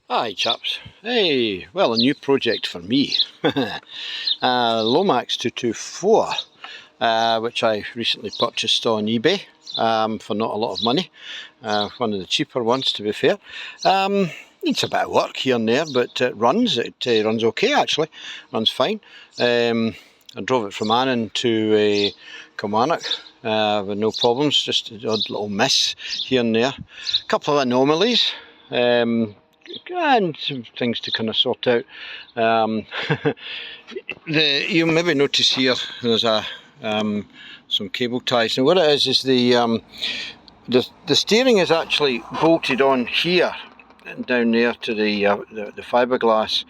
Hi chaps. Hey, well, a new project for me. Lomax 224, which I recently purchased on eBay for not a lot of money. One of the cheaper ones, to be fair. Needs a bit of work here and there, but it runs. It runs okay actually. Runs fine. I drove it from Annan to Kilmarnock with no problems. Just an odd little miss here and there. A couple of anomalies. And some things to kind of sort out. You'll maybe notice here there's some cable ties. Now what it is the steering is actually bolted on here and down there to the fiberglass.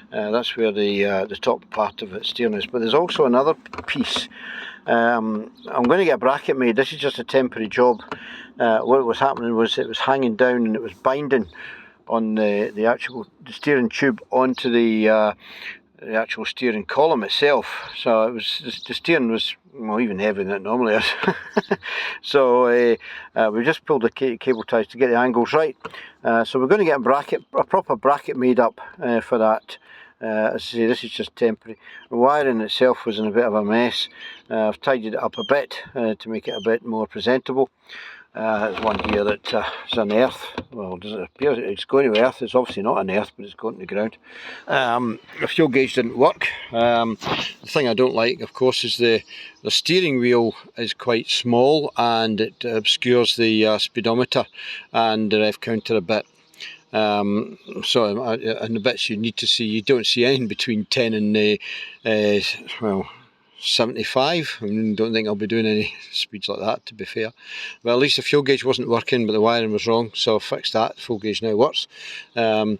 That's where the top part of it steering is. But there's also another piece. I'm going to get a bracket made. This is just a temporary job. What was happening was it was hanging down and it was binding on the actual steering tube onto the actual steering column itself. So it was the steering was even heavier than it normally is. So we just pulled the cable ties to get the angles right. So we're going to get a proper bracket made up for that. As I say, this is just temporary. The wiring itself was in a bit of a mess. I've tidied it up a bit to make it a bit more presentable. There's one here that is an earth. Well, does it appear it's going to earth? It's obviously not an earth, but it's going to the ground. The fuel gauge didn't work. The thing I don't like, of course, is the steering wheel is quite small and it obscures the speedometer and the rev counter a bit. And the bits you need to see, you don't see anything between 10 and well, 75. I don't think I'll be doing any speeds like that, to be fair. Well, at least the fuel gauge wasn't working, but the wiring was wrong, so I fixed that. The fuel gauge now works. There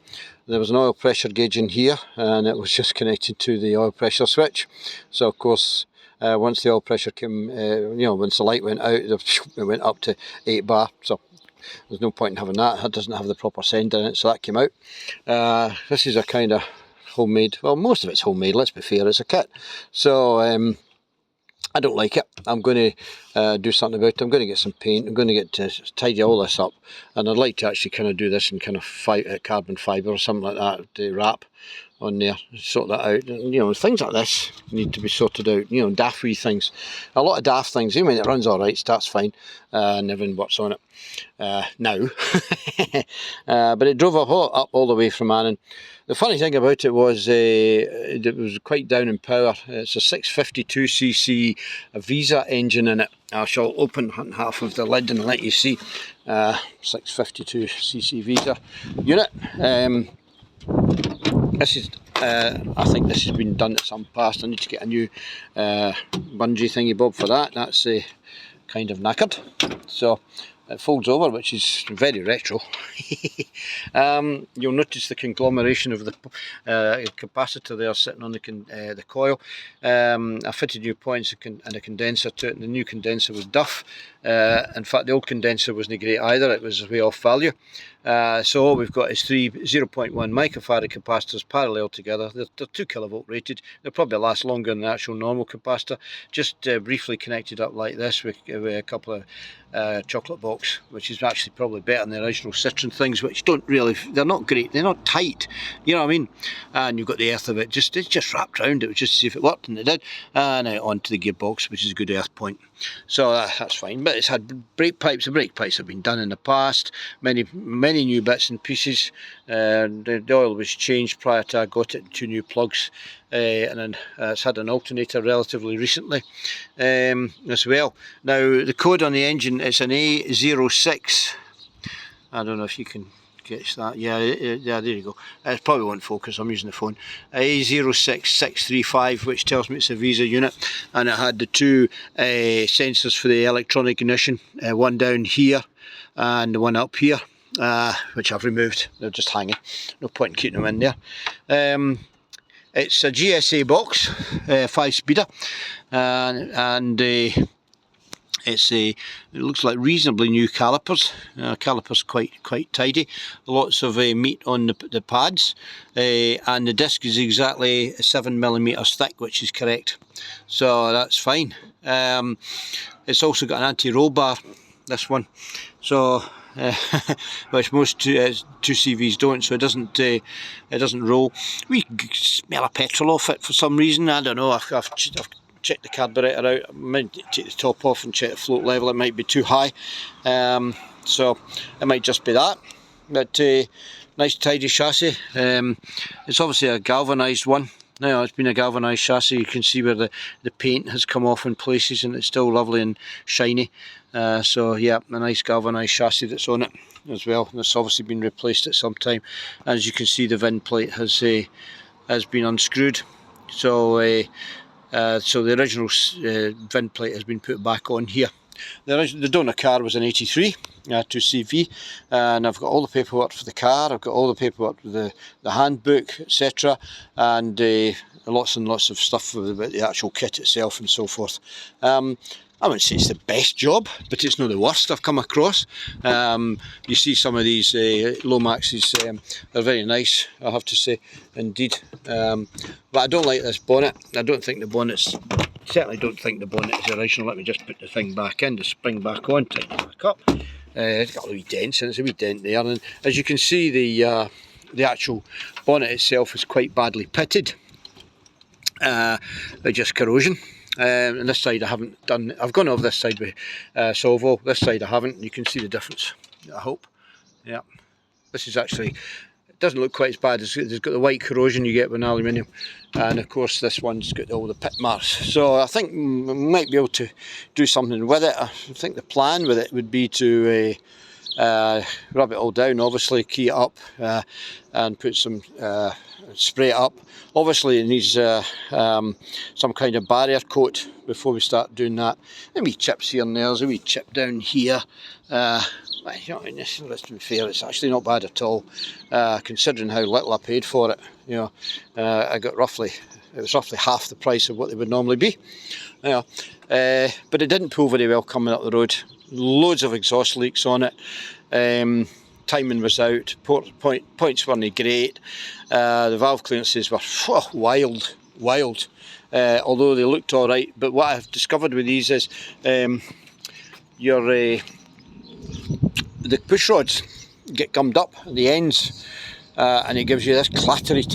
was an oil pressure gauge in here, and it was just connected to the oil pressure switch. So of course, once the oil pressure came, once the light went out, it went up to 8 bar. So there's no point in having that. It doesn't have the proper sender in it, so that came out. This is a kind of homemade, well, most of it's homemade, let's be fair, it's a kit. So I don't like it. I'm going to do something about it. I'm going to get some paint. I'm going to get to tidy all this up, and I'd like to actually kind of do this in kind of carbon fibre or something like that to wrap on there, sort that out. And, things like this need to be sorted out. Daft wee things, a lot of daft things. Even when it runs all right, starts fine, and everything works on it now. But it drove up all the way from Annan. The funny thing about it was it was quite down in power. It's a 652cc Visa engine in it. I shall open half of the lid and let you see. 652cc Visa unit. This is, I think this has been done at some past. I need to get a new bungee thingy bob for that. That's kind of knackered. So it folds over, which is very retro. You'll notice the conglomeration of the capacitor there sitting on the coil. I fitted new points and a condenser to it, and the new condenser was duff. In fact, the old condenser wasn't great either. It was way off value. So all we've got is three 0.1 microfarad capacitors parallel together. They're 2 kilovolt rated. They'll probably last longer than the actual normal capacitor. Just briefly connected up like this with a couple of chocolate box, which is actually probably better than the original Citroen things, which they're not great, they're not tight, you know what I mean? And you've got the earth of it, it's just wrapped around it, just to see if it worked, and it did. And now onto the gearbox, which is a good earth point. So that's fine, but it's had brake pipes. The brake pipes have been done in the past, many new bits and pieces. The oil was changed prior to I got it, 2 new plugs, and then it's had an alternator relatively recently as well. Now the code on the engine is an A06. I don't know if you can catch that. Yeah, there you go. It probably won't focus, I'm using the phone. A06635, which tells me it's a Visa unit, and it had the 2 sensors for the electronic ignition, one down here and the one up here, which I've removed. They're just hanging, no point in keeping them in there. It's a GSA box, 5-speeder, and it looks like reasonably new calipers. Calipers quite tidy. Lots of meat on the pads, and the disc is exactly 7mm thick, which is correct. So that's fine. It's also got an anti-roll bar, this one. So which most 2CVs don't, so it doesn't roll. We smell of petrol off it for some reason. I don't know. I've checked the carburettor out. I might take the top off and check the float level. It might be too high, so it might just be that. But nice tidy chassis. It's obviously a galvanised one. Now it's been a galvanised chassis. You can see where the paint has come off in places, and it's still lovely and shiny. So yeah, a nice galvanised chassis that's on it as well. And it's obviously been replaced at some time. As you can see, the VIN plate has been unscrewed. So the original VIN plate has been put back on here. The donor car was an 83 2CV, and I've got all the paperwork for the car. I've got all the paperwork for the handbook, etc., and lots and lots of stuff about the actual kit itself and so forth. I wouldn't say it's the best job, but it's not the worst I've come across. You see some of these Lomaxes, they're very nice, I have to say, indeed. But I don't like this bonnet. I don't think the bonnet's, certainly don't think the bonnet is original. Let me just put the thing back in, the spring back on, tighten it back up. It's got a wee dent, and it's a wee dent there. And as you can see, the actual bonnet itself is quite badly pitted, by just corrosion. And this side I haven't done. I've gone over this side with Solvo. This side I haven't. You can see the difference, I hope. Yeah, this is actually, it doesn't look quite as bad. It's got the white corrosion you get with aluminium, and of course this one's got all the pit marks. So I think we might be able to do something with it. I think the plan with it would be to rub it all down, obviously key it up, and put some spray it up. Obviously it needs some kind of barrier coat before we start doing that. And wee chips here and there. There's a wee chip down here. You know, let's be fair, it's actually not bad at all, considering how little I paid for it. You know, I got roughly, it was roughly half the price of what they would normally be. You know, but it didn't pull very well coming up the road. Loads of exhaust leaks on it. Timing was out. Points weren't great. The valve clearances were wild. Although they looked all right. But what I've discovered with these is the push rods get gummed up at the ends. And it gives you this clattery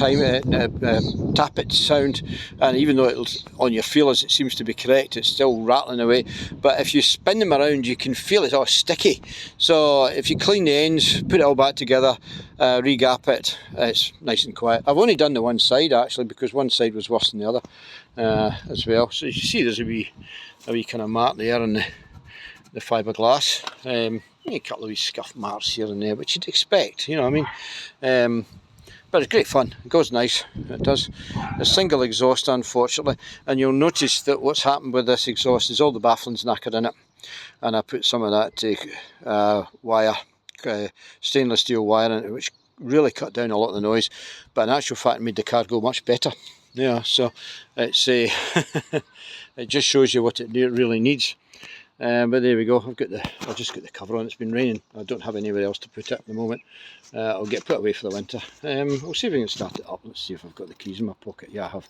tappet sound, and even though it's on your feelers it seems to be correct, it's still rattling away. But if you spin them around you can feel it's all sticky. So if you clean the ends, put it all back together, re-gap it, it's nice and quiet. I've only done the one side actually, because one side was worse than the other as well. So you see there's a wee kind of mark there on the fiberglass. A couple of wee scuff marks here and there, which you'd expect, you know what I mean. But it's great fun. It goes nice. It does. A single exhaust, unfortunately, and you'll notice that what's happened with this exhaust is all the baffling's knackered in it, and I put some of that wire, stainless steel wire in it, which really cut down a lot of the noise. But in actual fact, it made the car go much better. Yeah, so it's it just shows you what it really needs. But there we go. I've just got the cover on. It's been raining. I don't have anywhere else to put it at the moment. I'll get put away for the winter. We'll see if we can start it up. Let's see if I've got the keys in my pocket. Yeah, I have.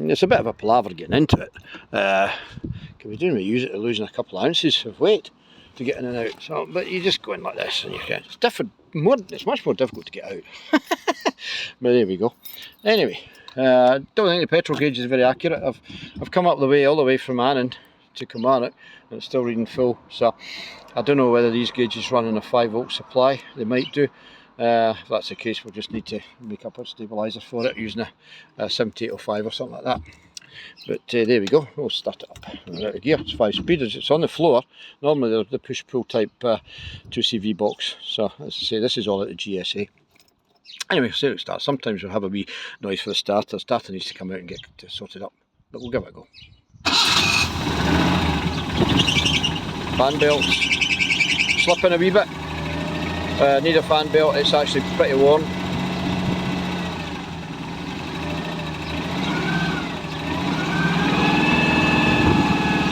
It's a bit of a palaver getting into it. Can we do use it to losing a couple of ounces of weight to get in and out? So, but you just go in like this, and you can. It's different. It's much more difficult to get out. But there we go. Anyway, don't think the petrol gauge is very accurate. I've come up all the way from Annan to Kilmarnock, and it's still reading full. So I don't know whether these gauges run on a 5-volt supply. They might do. If that's the case, we'll just need to make up a stabiliser for it using a 7805 or something like that. But there we go. We'll start it up. We're out of gear. It's 5-speed. It's on the floor. Normally they're the push-pull type 2CV box. So as I say, this is all at the GSA. Anyway, see how it starts. Sometimes we'll have a wee noise for the starter. The starter needs to come out and get sorted up, but we'll give it a go. Fan belts slipping a wee bit. Need a fan belt. It's actually pretty warm.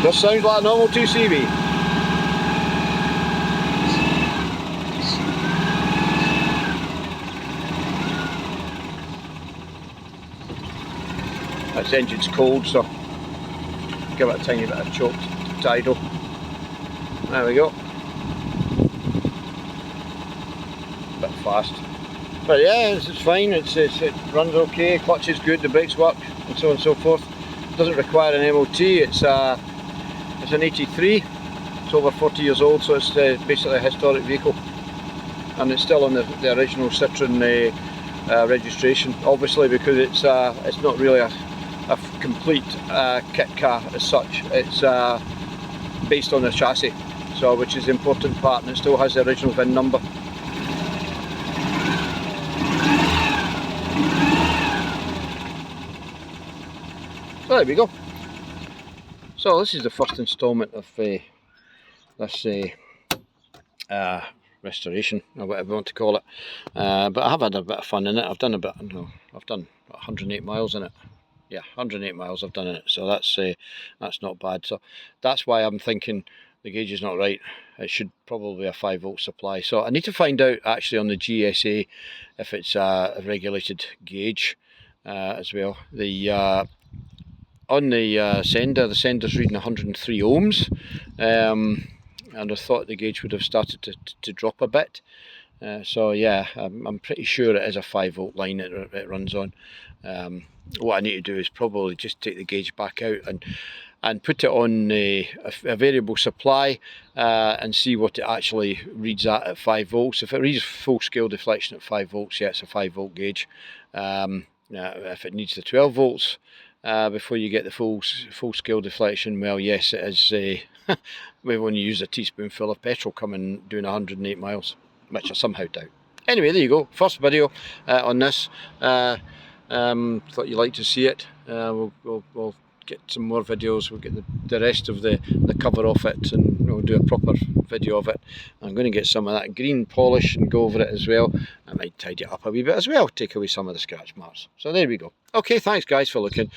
This sounds like a normal 2CV. This engine's cold, so give it a tiny bit of choked tidal. There we go. fast. But yeah, it's fine, it runs okay, clutch is good, the brakes work, and so on and so forth. It doesn't require an MOT, it's an 83, it's over 40 years old, so it's basically a historic vehicle. And it's still on the original Citroen registration, obviously, because it's not really a complete kit car as such. It's based on the chassis, so which is the important part, and it still has the original VIN number. So there we go. So this is the first instalment of this restoration, or whatever you want to call it. But I have had a bit of fun in it. I've done about 108 miles in it. Yeah, 108 miles I've done in it. So that's not bad. So that's why I'm thinking the gauge is not right. It should probably be a 5-volt supply. So I need to find out actually on the GSA if it's a regulated gauge as well. On the sender's reading 103 ohms, and I thought the gauge would have started to drop a bit. So yeah, I'm pretty sure it is a 5-volt line it runs on. What I need to do is probably just take the gauge back out and put it on a variable supply and see what it actually reads at 5 volts. If it reads full scale deflection at 5 volts, yeah, it's a 5-volt gauge. If it needs the 12 volts before you get the full scale deflection, well, yes, it is. We've only used a teaspoonful of petrol coming doing 108 miles, which I somehow doubt. Anyway, there you go. First video on this. Thought you'd like to see it. We'll get some more videos. We'll get the rest of the cover off it, and we'll do a proper video of it. I'm going to get some of that green polish and go over it as well. I might tidy it up a wee bit as well, take away some of the scratch marks. So there we go. Okay, thanks guys for looking.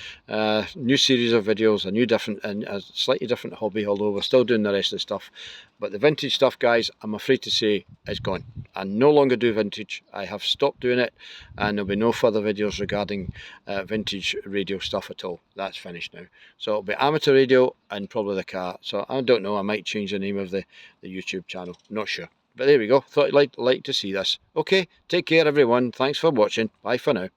New series of videos, a slightly different hobby, although we're still doing the rest of the stuff. But the vintage stuff, guys, I'm afraid to say is gone. I no longer do vintage. I have stopped doing it, and there'll be no further videos regarding vintage radio stuff at all. That's finished now. So it'll be amateur radio and probably the car. So I don't know, I might change the name of the YouTube channel. Not sure. But there we go. Thought you'd like to see this. Okay, take care everyone. Thanks for watching. Bye for now.